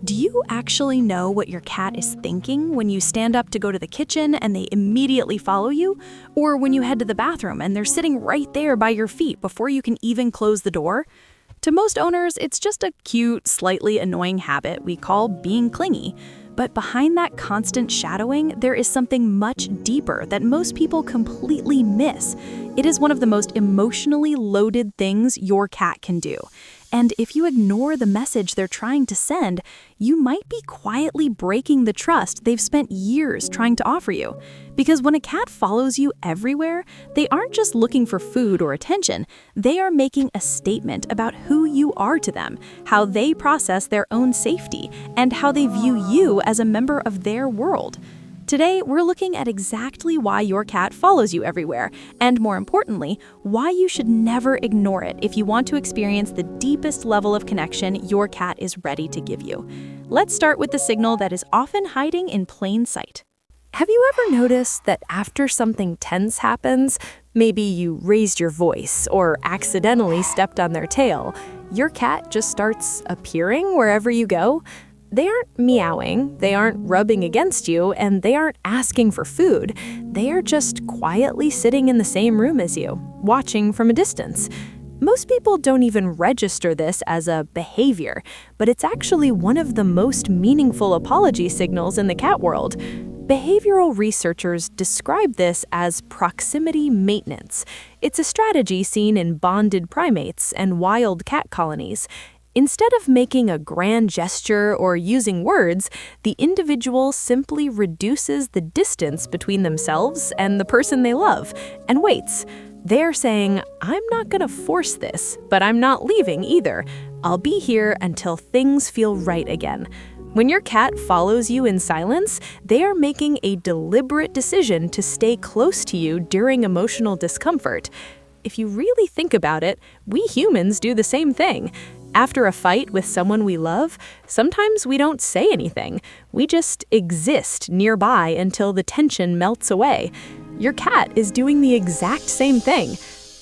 Do you actually know what your cat is thinking when you stand up to go to the kitchen and they immediately follow you? Or when you head to the bathroom and they're sitting right there by your feet before you can even close the door? To most owners, it's just a cute, slightly annoying habit we call being clingy. But behind that constant shadowing, there is something much deeper that most people completely miss. It is one of the most emotionally loaded things your cat can do. And if you ignore the message they're trying to send, you might be quietly breaking the trust they've spent years trying to offer you. Because when a cat follows you everywhere, they aren't just looking for food or attention, they are making a statement about who you are to them, how they process their own safety, and how they view you as a member of their world. Today, we're looking at exactly why your cat follows you everywhere, and more importantly, why you should never ignore it if you want to experience the deepest level of connection your cat is ready to give you. Let's start with the signal that is often hiding in plain sight. Have you ever noticed that after something tense happens, maybe you raised your voice or accidentally stepped on their tail, your cat just starts appearing wherever you go? They aren't meowing, they aren't rubbing against you, and they aren't asking for food. They are just quietly sitting in the same room as you, watching from a distance. Most people don't even register this as a behavior, but it's actually one of the most meaningful apology signals in the cat world. Behavioral researchers describe this as proximity maintenance. It's a strategy seen in bonded primates and wild cat colonies. Instead of making a grand gesture or using words, the individual simply reduces the distance between themselves and the person they love and waits. They're saying, I'm not going to force this, but I'm not leaving either. I'll be here until things feel right again. When your cat follows you in silence, they are making a deliberate decision to stay close to you during emotional discomfort. If you really think about it, we humans do the same thing. After a fight with someone we love, sometimes we don't say anything. We just exist nearby until the tension melts away. Your cat is doing the exact same thing.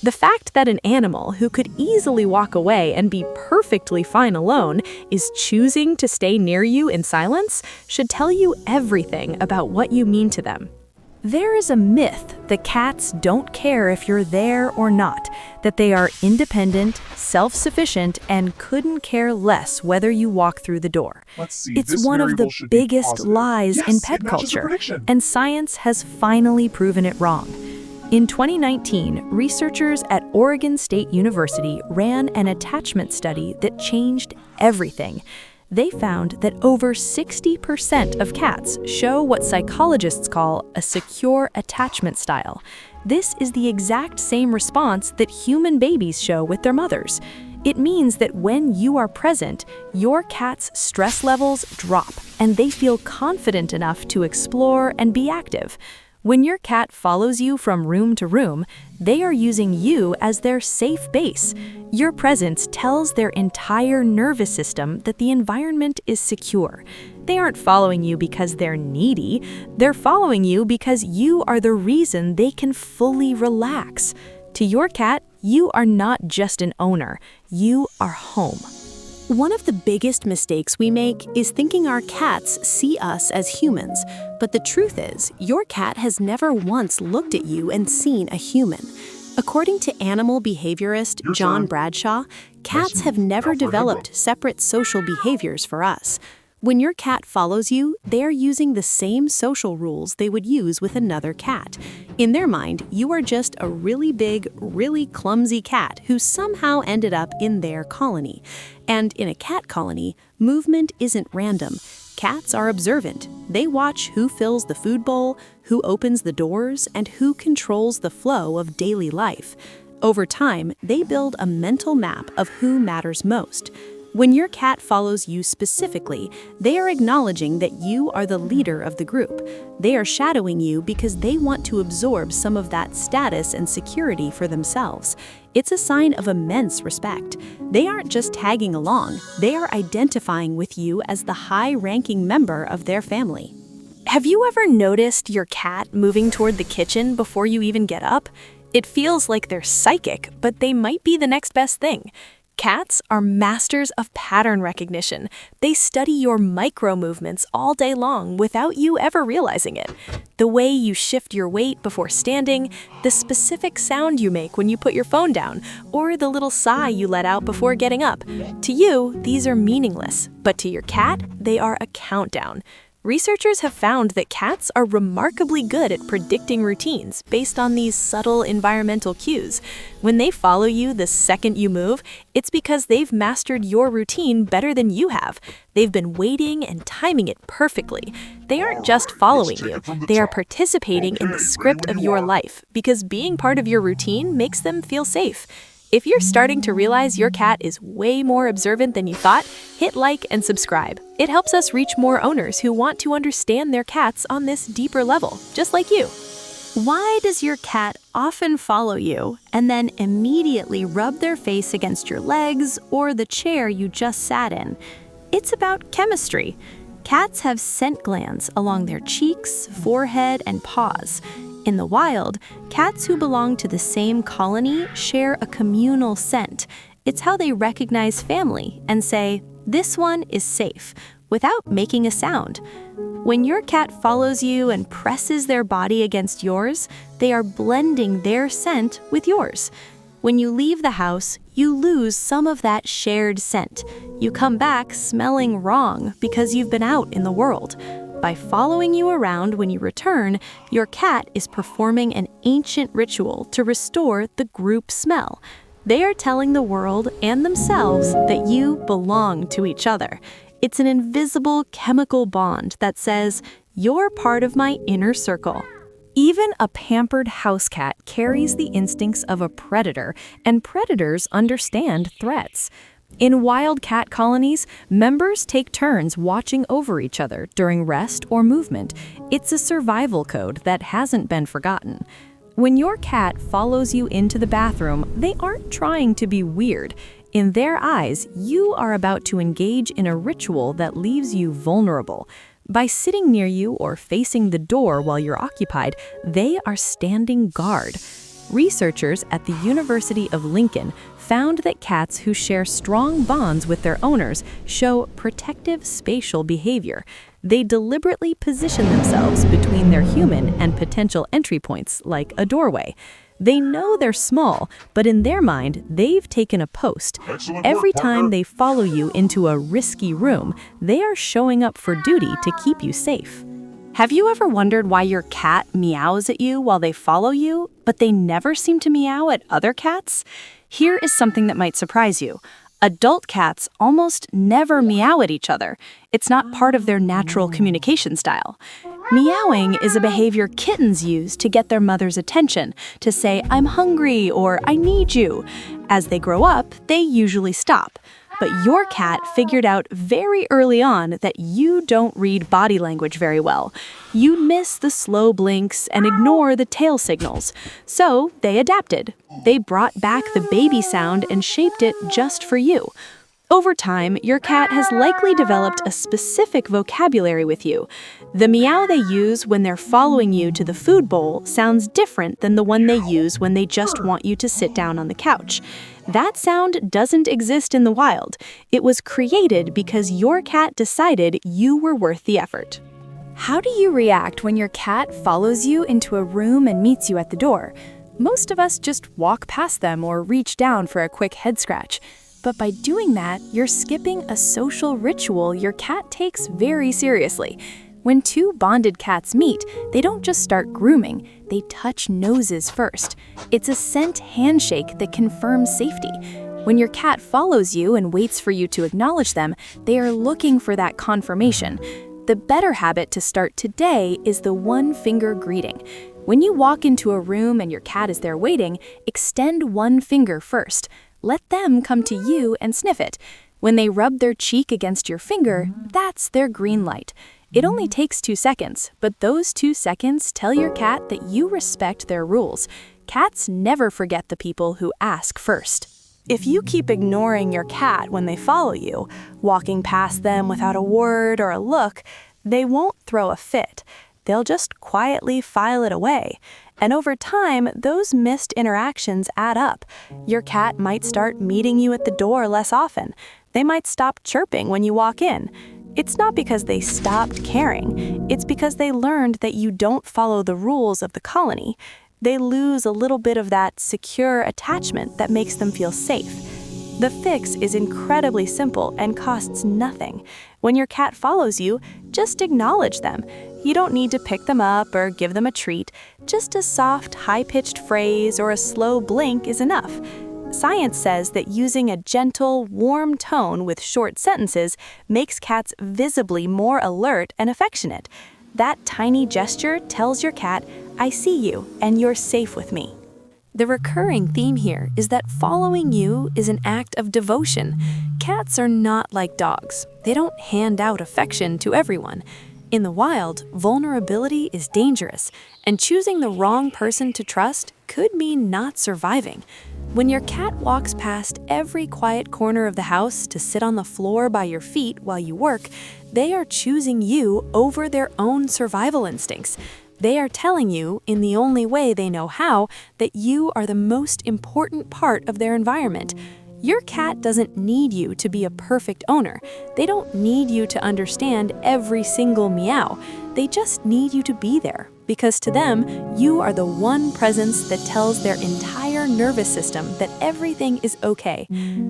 The fact that an animal who could easily walk away and be perfectly fine alone is choosing to stay near you in silence should tell you everything about what you mean to them. There is a myth that cats don't care if you're there or not, that they are independent, self-sufficient, and couldn't care less whether you walk through the door. It's one of the biggest lies in pet culture, and science has finally proven it wrong. In 2019, researchers at Oregon State University ran an attachment study that changed everything. They found that over 60% of cats show what psychologists call a secure attachment style. This is the exact same response that human babies show with their mothers. It means that when you are present, your cat's stress levels drop, and they feel confident enough to explore and be active. When your cat follows you from room to room, they are using you as their safe base. Your presence tells their entire nervous system that the environment is secure. They aren't following you because they're needy. They're following you because you are the reason they can fully relax. To your cat, you are not just an owner. You are home. One of the biggest mistakes we make is thinking our cats see us as humans. But the truth is, your cat has never once looked at you and seen a human. According to animal behaviorist John Bradshaw, cats have never developed separate social behaviors for us. When your cat follows you, they are using the same social rules they would use with another cat. In their mind, you are just a really big, really clumsy cat who somehow ended up in their colony. And in a cat colony, movement isn't random. Cats are observant. They watch who fills the food bowl, who opens the doors, and who controls the flow of daily life. Over time, they build a mental map of who matters most. When your cat follows you specifically, they are acknowledging that you are the leader of the group. They are shadowing you because they want to absorb some of that status and security for themselves. It's a sign of immense respect. They aren't just tagging along, they are identifying with you as the high-ranking member of their family. Have you ever noticed your cat moving toward the kitchen before you even get up? It feels like they're psychic, but they might be the next best thing. Cats are masters of pattern recognition. They study your micro movements all day long without you ever realizing it. The way you shift your weight before standing, the specific sound you make when you put your phone down, or the little sigh you let out before getting up. To you, these are meaningless, but to your cat, they are a countdown. Researchers have found that cats are remarkably good at predicting routines based on these subtle environmental cues. When they follow you the second you move, it's because they've mastered your routine better than you have. They've been waiting and timing it perfectly. They aren't just following you, they are participating in the script of your life because being part of your routine makes them feel safe. If you're starting to realize your cat is way more observant than you thought, hit like and subscribe. It helps us reach more owners who want to understand their cats on this deeper level, just like you. Why does your cat often follow you and then immediately rub their face against your legs or the chair you just sat in? It's about chemistry. Cats have scent glands along their cheeks, forehead, and paws. In the wild, cats who belong to the same colony share a communal scent. It's how they recognize family and say, "This one is safe," without making a sound. When your cat follows you and presses their body against yours, they are blending their scent with yours. When you leave the house, you lose some of that shared scent. You come back smelling wrong because you've been out in the world. By following you around when you return, your cat is performing an ancient ritual to restore the group smell. They are telling the world and themselves that you belong to each other. It's an invisible chemical bond that says, "You're part of my inner circle." Even a pampered house cat carries the instincts of a predator, and predators understand threats. In wild cat colonies, members take turns watching over each other during rest or movement. It's a survival code that hasn't been forgotten. When your cat follows you into the bathroom, they aren't trying to be weird. In their eyes, you are about to engage in a ritual that leaves you vulnerable. By sitting near you or facing the door while you're occupied, they are standing guard. Researchers at the University of Lincoln found that cats who share strong bonds with their owners show protective spatial behavior. They deliberately position themselves between their human and potential entry points, like a doorway. They know they're small, but in their mind, they've taken a post. Every time they follow you into a risky room, they are showing up for duty to keep you safe. Have you ever wondered why your cat meows at you while they follow you, but they never seem to meow at other cats? Here is something that might surprise you. Adult cats almost never meow at each other. It's not part of their natural communication style. Meowing is a behavior kittens use to get their mother's attention, to say, "I'm hungry" or "I need you." As they grow up, they usually stop. But your cat figured out very early on that you don't read body language very well. You miss the slow blinks and ignore the tail signals. So they adapted. They brought back the baby sound and shaped it just for you. Over time, your cat has likely developed a specific vocabulary with you. The meow they use when they're following you to the food bowl sounds different than the one they use when they just want you to sit down on the couch. That sound doesn't exist in the wild. It was created because your cat decided you were worth the effort. How do you react when your cat follows you into a room and meets you at the door? Most of us just walk past them or reach down for a quick head scratch. But by doing that, you're skipping a social ritual your cat takes very seriously. When two bonded cats meet, they don't just start grooming, they touch noses first. It's a scent handshake that confirms safety. When your cat follows you and waits for you to acknowledge them, they are looking for that confirmation. The better habit to start today is the one-finger greeting. When you walk into a room and your cat is there waiting, extend one finger first. Let them come to you and sniff it. When they rub their cheek against your finger, that's their green light. It only takes 2 seconds, but those 2 seconds tell your cat that you respect their rules. Cats never forget the people who ask first. If you keep ignoring your cat when they follow you, walking past them without a word or a look, they won't throw a fit. They'll just quietly file it away. And over time, those missed interactions add up. Your cat might start meeting you at the door less often. They might stop chirping when you walk in. It's not because they stopped caring. It's because they learned that you don't follow the rules of the colony. They lose a little bit of that secure attachment that makes them feel safe. The fix is incredibly simple and costs nothing. When your cat follows you, just acknowledge them. You don't need to pick them up or give them a treat. Just a soft, high-pitched phrase or a slow blink is enough. Science says that using a gentle, warm tone with short sentences makes cats visibly more alert and affectionate. That tiny gesture tells your cat, "I see you, and you're safe with me." The recurring theme here is that following you is an act of devotion. Cats are not like dogs. They don't hand out affection to everyone. In the wild, vulnerability is dangerous, and choosing the wrong person to trust could mean not surviving. When your cat walks past every quiet corner of the house to sit on the floor by your feet while you work, they are choosing you over their own survival instincts. They are telling you, in the only way they know how, that you are the most important part of their environment. Your cat doesn't need you to be a perfect owner. They don't need you to understand every single meow. They just need you to be there, because to them, you are the one presence that tells their entire nervous system that everything is okay.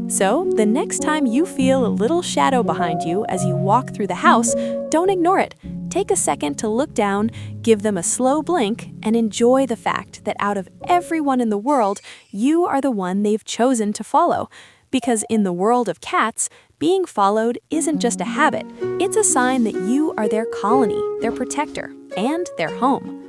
So, the next time you feel a little shadow behind you as you walk through the house, don't ignore it. Take a second to look down, give them a slow blink, and enjoy the fact that out of everyone in the world, you are the one they've chosen to follow. Because in the world of cats, being followed isn't just a habit, it's a sign that you are their colony, their protector, and their home.